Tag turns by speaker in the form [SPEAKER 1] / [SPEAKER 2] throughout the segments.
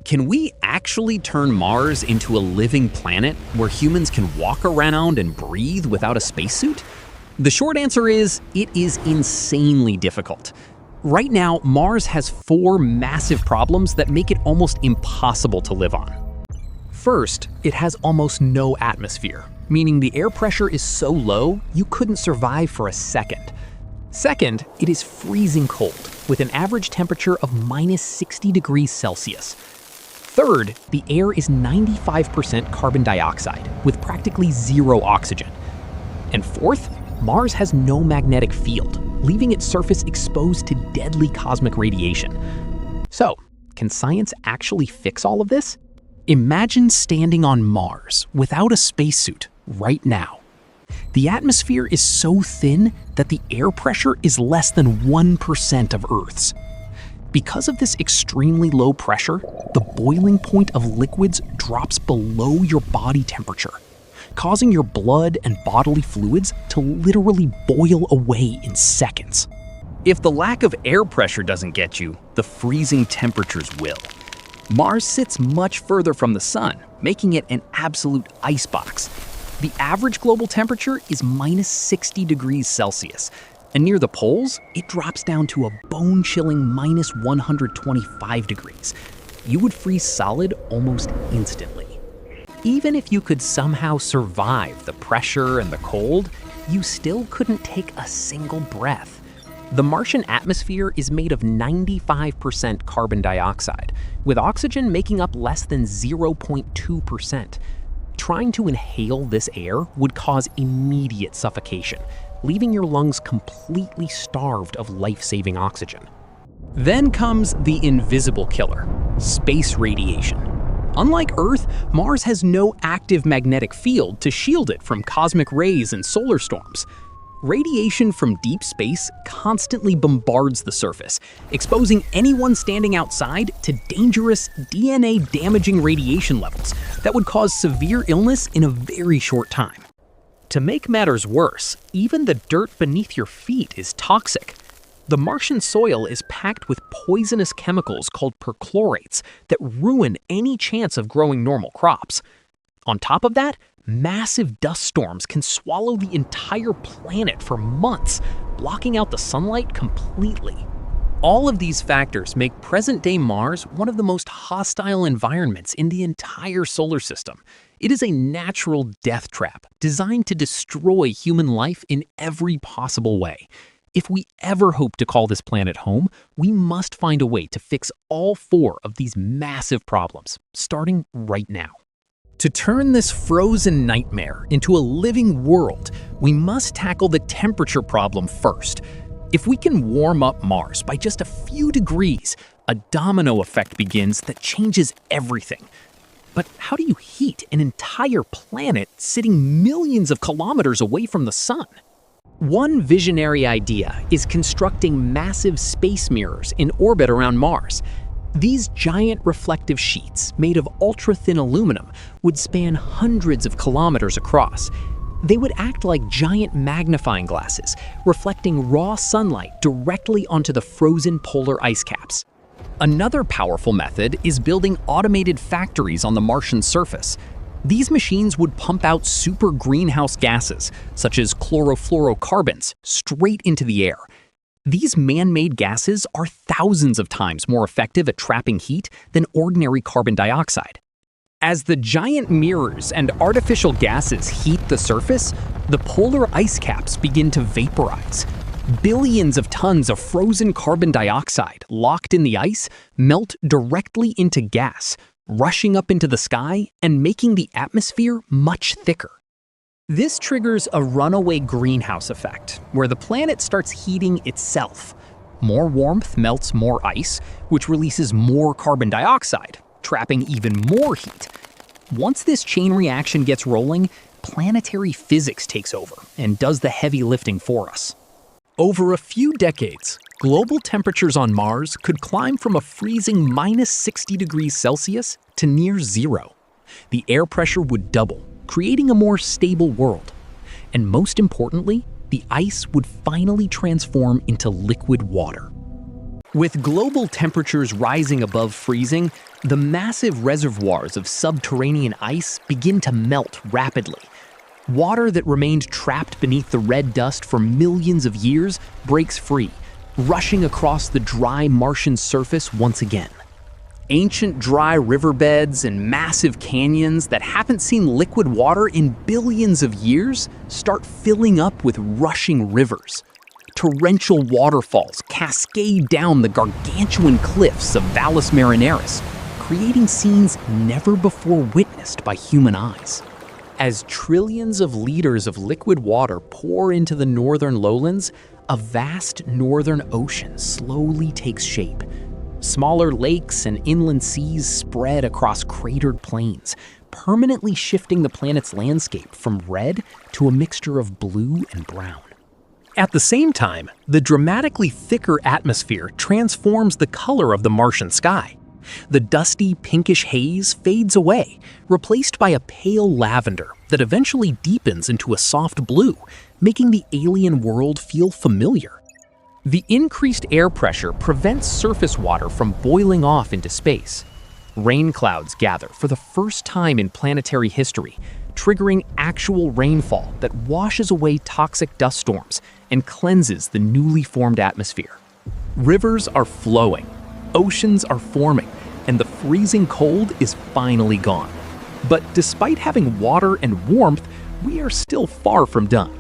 [SPEAKER 1] Can we actually turn Mars into a living planet where humans can walk around and breathe without a spacesuit? The short answer is, it is insanely difficult. Right now, Mars has 4 massive problems that make it almost impossible to live on. First, it has almost no atmosphere, meaning the air pressure is so low you couldn't survive for a second. Second, it is freezing cold, with an average temperature of minus 60 degrees Celsius. Third, the air is 95% carbon dioxide, with practically zero oxygen. And fourth, Mars has no magnetic field, leaving its surface exposed to deadly cosmic radiation. So, can science actually fix all of this? Imagine standing on Mars without a spacesuit right now. The atmosphere is so thin that the air pressure is less than 1% of Earth's. Because of this extremely low pressure, the boiling point of liquids drops below your body temperature, causing your blood and bodily fluids to literally boil away in seconds. If the lack of air pressure doesn't get you, the freezing temperatures will. Mars sits much further from the sun, making it an absolute icebox. The average global temperature is minus 60 degrees Celsius, and near the poles, it drops down to a bone-chilling minus 125 degrees. You would freeze solid almost instantly. Even if you could somehow survive the pressure and the cold, you still couldn't take a single breath. The Martian atmosphere is made of 95% carbon dioxide, with oxygen making up less than 0.2%. Trying to inhale this air would cause immediate suffocation, leaving your lungs completely starved of life-saving oxygen. Then comes the invisible killer, space radiation. Unlike Earth, Mars has no active magnetic field to shield it from cosmic rays and solar storms. Radiation from deep space constantly bombards the surface, exposing anyone standing outside to dangerous, DNA-damaging radiation levels that would cause severe illness in a very short time. To make matters worse, even the dirt beneath your feet is toxic. The Martian soil is packed with poisonous chemicals called perchlorates that ruin any chance of growing normal crops. On top of that, massive dust storms can swallow the entire planet for months, blocking out the sunlight completely. All of these factors make present-day Mars one of the most hostile environments in the entire solar system. It is a natural death trap designed to destroy human life in every possible way. If we ever hope to call this planet home, we must find a way to fix all 4 of these massive problems, starting right now. To turn this frozen nightmare into a living world, we must tackle the temperature problem first. If we can warm up Mars by just a few degrees, a domino effect begins that changes everything. But how do you heat an entire planet sitting millions of kilometers away from the sun? One visionary idea is constructing massive space mirrors in orbit around Mars. These giant reflective sheets, made of ultra-thin aluminum, would span hundreds of kilometers across. They would act like giant magnifying glasses, reflecting raw sunlight directly onto the frozen polar ice caps. Another powerful method is building automated factories on the Martian surface. These machines would pump out super greenhouse gases, such as chlorofluorocarbons, straight into the air. These man-made gases are thousands of times more effective at trapping heat than ordinary carbon dioxide. As the giant mirrors and artificial gases heat the surface, the polar ice caps begin to vaporize. Billions of tons of frozen carbon dioxide locked in the ice melt directly into gas, rushing up into the sky and making the atmosphere much thicker. This triggers a runaway greenhouse effect, where the planet starts heating itself. More warmth melts more ice, which releases more carbon dioxide, trapping even more heat. Once this chain reaction gets rolling, planetary physics takes over and does the heavy lifting for us. Over a few decades, global temperatures on Mars could climb from a freezing minus 60 degrees Celsius to near zero. The air pressure would double, creating a more stable world. And most importantly, the ice would finally transform into liquid water. With global temperatures rising above freezing, the massive reservoirs of subterranean ice begin to melt rapidly. Water that remained trapped beneath the red dust for millions of years breaks free, rushing across the dry Martian surface once again. Ancient dry riverbeds and massive canyons that haven't seen liquid water in billions of years start filling up with rushing rivers. Torrential waterfalls cascade down the gargantuan cliffs of Valles Marineris, creating scenes never before witnessed by human eyes. As trillions of liters of liquid water pour into the northern lowlands, a vast northern ocean slowly takes shape. Smaller lakes and inland seas spread across cratered plains, permanently shifting the planet's landscape from red to a mixture of blue and brown. At the same time, the dramatically thicker atmosphere transforms the color of the Martian sky. The dusty pinkish haze fades away, replaced by a pale lavender that eventually deepens into a soft blue, making the alien world feel familiar. The increased air pressure prevents surface water from boiling off into space. Rain clouds gather for the first time in planetary history, triggering actual rainfall that washes away toxic dust storms and cleanses the newly formed atmosphere. Rivers are flowing, oceans are forming, and the freezing cold is finally gone. But despite having water and warmth, we are still far from done.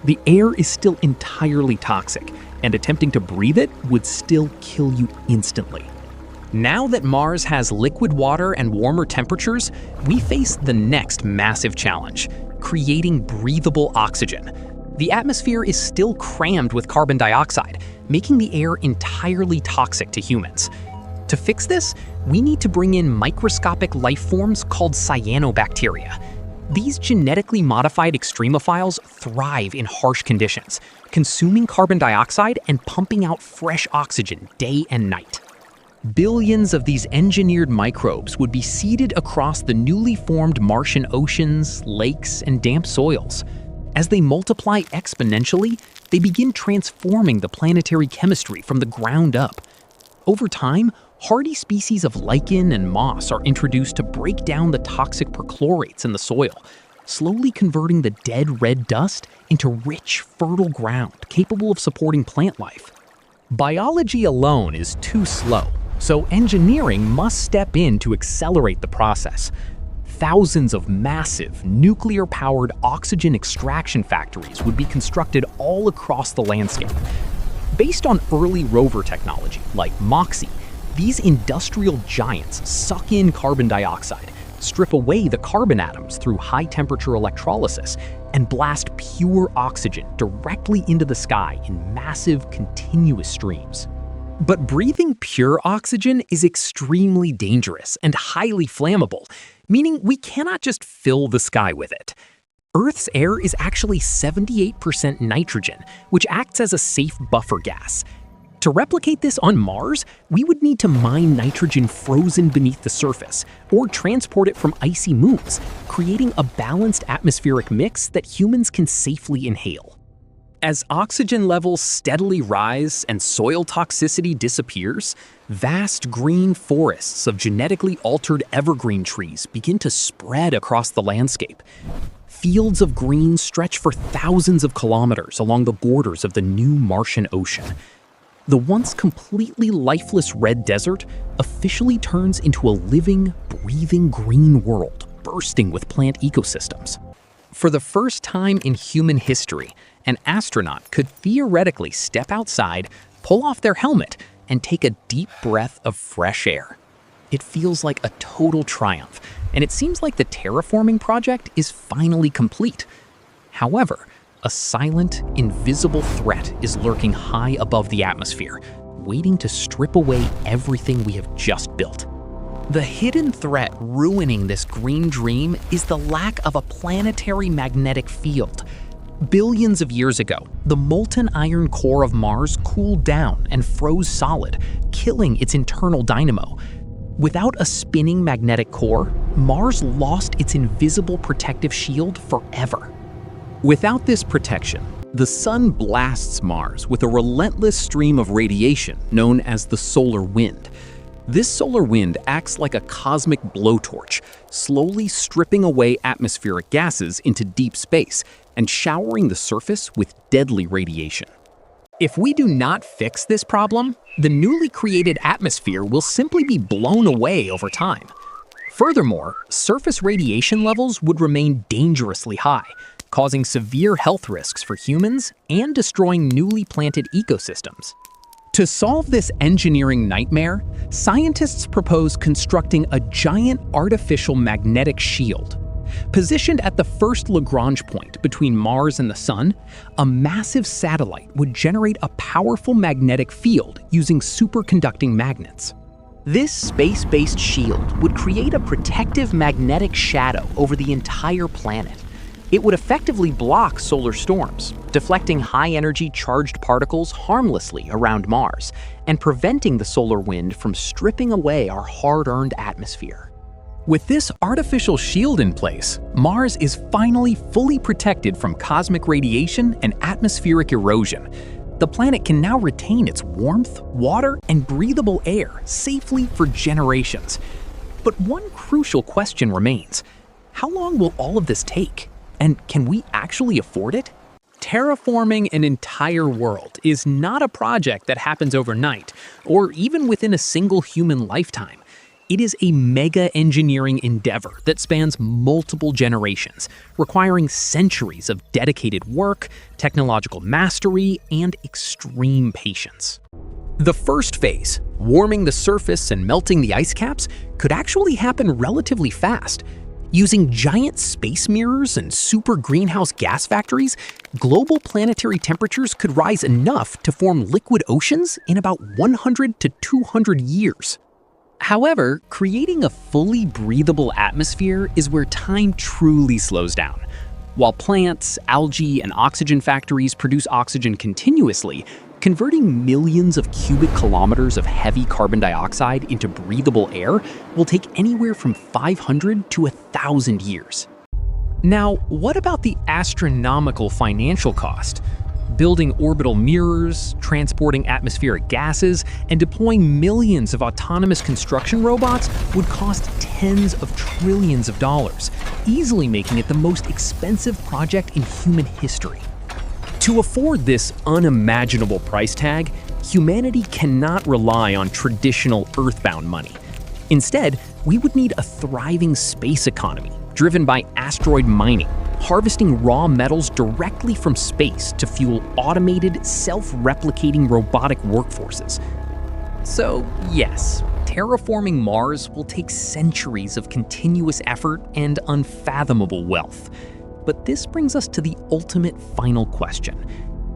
[SPEAKER 1] The air is still entirely toxic, and attempting to breathe it would still kill you instantly. Now that Mars has liquid water and warmer temperatures, we face the next massive challenge: creating breathable oxygen. The atmosphere is still crammed with carbon dioxide, making the air entirely toxic to humans. To fix this, we need to bring in microscopic life forms called cyanobacteria. These genetically modified extremophiles thrive in harsh conditions, consuming carbon dioxide and pumping out fresh oxygen day and night. Billions of these engineered microbes would be seeded across the newly formed Martian oceans, lakes, and damp soils. As they multiply exponentially, they begin transforming the planetary chemistry from the ground up. Over time, hardy species of lichen and moss are introduced to break down the toxic perchlorates in the soil, slowly converting the dead red dust into rich, fertile ground capable of supporting plant life. Biology alone is too slow, so engineering must step in to accelerate the process. Thousands of massive, nuclear-powered oxygen extraction factories would be constructed all across the landscape. Based on early rover technology like MOXIE, these industrial giants suck in carbon dioxide, strip away the carbon atoms through high-temperature electrolysis, and blast pure oxygen directly into the sky in massive, continuous streams. But breathing pure oxygen is extremely dangerous and highly flammable, meaning we cannot just fill the sky with it. Earth's air is actually 78% nitrogen, which acts as a safe buffer gas. To replicate this on Mars, we would need to mine nitrogen frozen beneath the surface, or transport it from icy moons, creating a balanced atmospheric mix that humans can safely inhale. As oxygen levels steadily rise and soil toxicity disappears, vast green forests of genetically altered evergreen trees begin to spread across the landscape. Fields of green stretch for thousands of kilometers along the borders of the new Martian ocean. The once completely lifeless red desert officially turns into a living, breathing green world bursting with plant ecosystems. For the first time in human history, an astronaut could theoretically step outside, pull off their helmet, and take a deep breath of fresh air. It feels like a total triumph, and it seems like the terraforming project is finally complete. However, a silent, invisible threat is lurking high above the atmosphere, waiting to strip away everything we have just built. The hidden threat ruining this green dream is the lack of a planetary magnetic field. Billions of years ago, the molten iron core of Mars cooled down and froze solid, killing its internal dynamo. Without a spinning magnetic core, Mars lost its invisible protective shield forever. Without this protection, The sun blasts Mars with a relentless stream of radiation known as the solar wind. This solar wind acts like a cosmic blowtorch, slowly stripping away atmospheric gases into deep space and showering the surface with deadly radiation. If we do not fix this problem, the newly created atmosphere will simply be blown away over time. Furthermore, surface radiation levels would remain dangerously high, causing severe health risks for humans and destroying newly planted ecosystems. To solve this engineering nightmare, scientists propose constructing a giant artificial magnetic shield. Positioned at the first Lagrange point between Mars and the Sun, a massive satellite would generate a powerful magnetic field using superconducting magnets. This space-based shield would create a protective magnetic shadow over the entire planet. It would effectively block solar storms, deflecting high-energy charged particles harmlessly around Mars and preventing the solar wind from stripping away our hard-earned atmosphere. With this artificial shield in place, Mars is finally fully protected from cosmic radiation and atmospheric erosion. The planet can now retain its warmth, water, and breathable air safely for generations. But one crucial question remains: how long will all of this take? And can we actually afford it? Terraforming an entire world is not a project that happens overnight, or even within a single human lifetime. It is a mega engineering endeavor that spans multiple generations, requiring centuries of dedicated work, technological mastery, and extreme patience. The first phase, warming the surface and melting the ice caps, could actually happen relatively fast. Using giant space mirrors and super greenhouse gas factories, global planetary temperatures could rise enough to form liquid oceans in about 100 to 200 years. However, creating a fully breathable atmosphere is where time truly slows down. While plants, algae, and oxygen factories produce oxygen continuously, converting millions of cubic kilometers of heavy carbon dioxide into breathable air will take anywhere from 500 to 1,000 years. Now, what about the astronomical financial cost? Building orbital mirrors, transporting atmospheric gases, and deploying millions of autonomous construction robots would cost tens of trillions of dollars, easily making it the most expensive project in human history. To afford this unimaginable price tag, humanity cannot rely on traditional Earthbound money. Instead, we would need a thriving space economy driven by asteroid mining, harvesting raw metals directly from space to fuel automated, self-replicating robotic workforces. So, yes, terraforming Mars will take centuries of continuous effort and unfathomable wealth. But this brings us to the ultimate final question.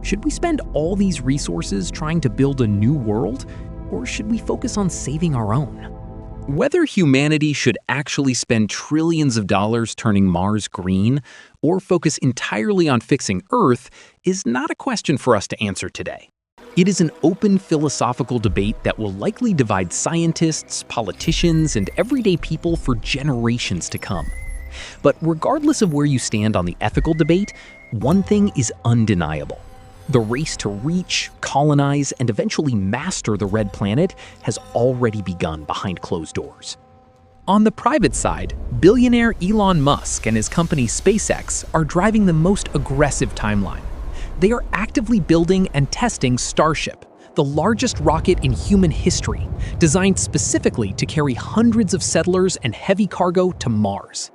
[SPEAKER 1] Should we spend all these resources trying to build a new world, or should we focus on saving our own? Whether humanity should actually spend trillions of dollars turning Mars green, or focus entirely on fixing Earth, is not a question for us to answer today. It is an open philosophical debate that will likely divide scientists, politicians, and everyday people for generations to come. But regardless of where you stand on the ethical debate, one thing is undeniable. The race to reach, colonize, and eventually master the Red Planet has already begun behind closed doors. On the private side, billionaire Elon Musk and his company SpaceX are driving the most aggressive timeline. They are actively building and testing Starship, the largest rocket in human history, designed specifically to carry hundreds of settlers and heavy cargo to Mars.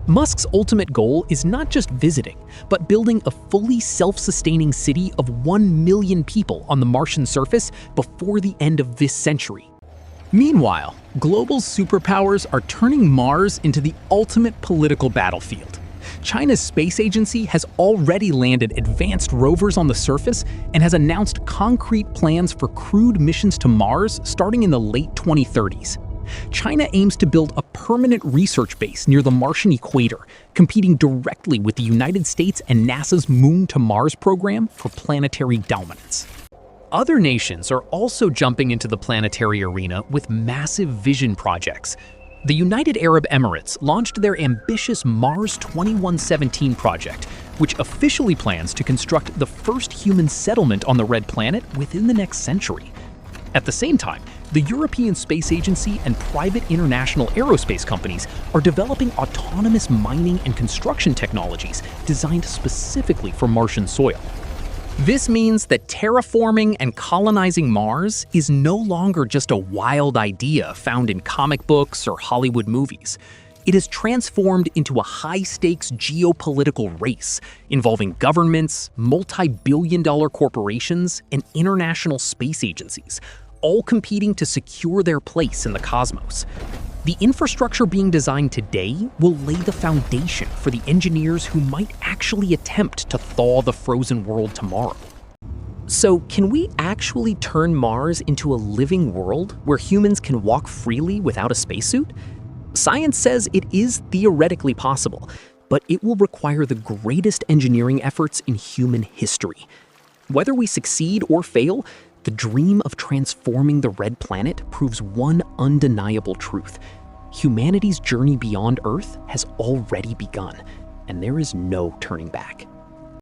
[SPEAKER 1] Musk's ultimate goal is not just visiting, but building a fully self-sustaining city of 1 million people on the Martian surface before the end of this century. Meanwhile, global superpowers are turning Mars into the ultimate political battlefield. China's space agency has already landed advanced rovers on the surface and has announced concrete plans for crewed missions to Mars starting in the late 2030s. China aims to build a permanent research base near the Martian equator, competing directly with the United States and NASA's Moon to Mars program for planetary dominance. Other nations are also jumping into the planetary arena with massive vision projects. The United Arab Emirates launched their ambitious Mars 2117 project, which officially plans to construct the first human settlement on the Red Planet within the next century. At the same time, the European Space Agency and private international aerospace companies are developing autonomous mining and construction technologies designed specifically for Martian soil. This means that terraforming and colonizing Mars is no longer just a wild idea found in comic books or Hollywood movies. It has transformed into a high-stakes geopolitical race involving governments, multi-billion-dollar corporations, and international space agencies, all competing to secure their place in the cosmos. The infrastructure being designed today will lay the foundation for the engineers who might actually attempt to thaw the frozen world tomorrow. So, can we actually turn Mars into a living world where humans can walk freely without a spacesuit? Science says it is theoretically possible, but it will require the greatest engineering efforts in human history. Whether we succeed or fail, the dream of transforming the Red Planet proves one undeniable truth. Humanity's journey beyond Earth has already begun, and there is no turning back.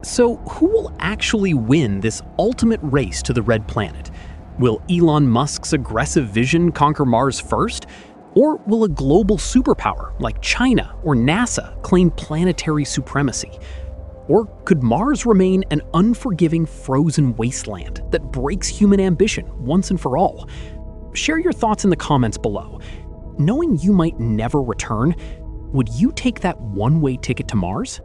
[SPEAKER 1] So, who will actually win this ultimate race to the Red Planet? Will Elon Musk's aggressive vision conquer Mars first? Or will a global superpower like China or NASA claim planetary supremacy? Or could Mars remain an unforgiving frozen wasteland that breaks human ambition once and for all? Share your thoughts in the comments below. Knowing you might never return, would you take that one-way ticket to Mars?